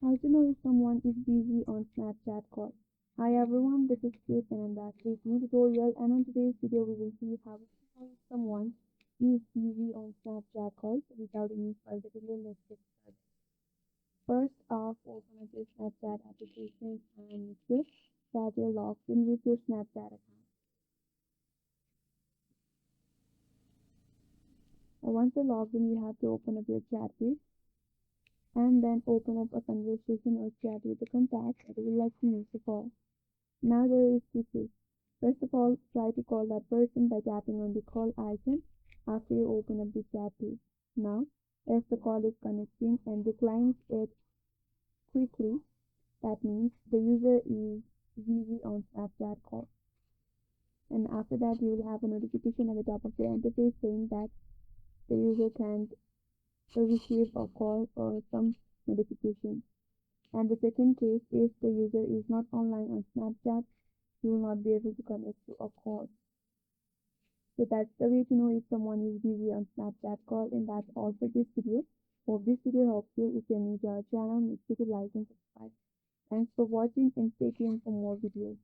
How to know if someone is busy on Snapchat call. Hi everyone, this is Kate and I'm back with new tutorial, and on today's video we will see how to know if someone is busy on Snapchat calls. Without any further delay, let's get started. First off, open up your Snapchat application and make sure that you're logged in with your Snapchat account. Once you're logged in, you have to open up your chat page and then open up a conversation or chat with a contact that you would like to make a call. Now there is two ways. First of all, try to call that person by tapping on the call icon after you open up the chat page. Now, if the call is connecting and declines it quickly, that means the user is busy on Snapchat call. And after that, you will have a notification at the top of your interface saying that the user can't receive a call or some notification. And the second case, if the user is not online on Snapchat, you will not be able to connect to a call. So that's the way to know if someone is busy on Snapchat call, and that's all for this video. Hope this video helps you. If you're new to our channel, make sure to like and subscribe. Thanks for watching and stay tuned for more videos.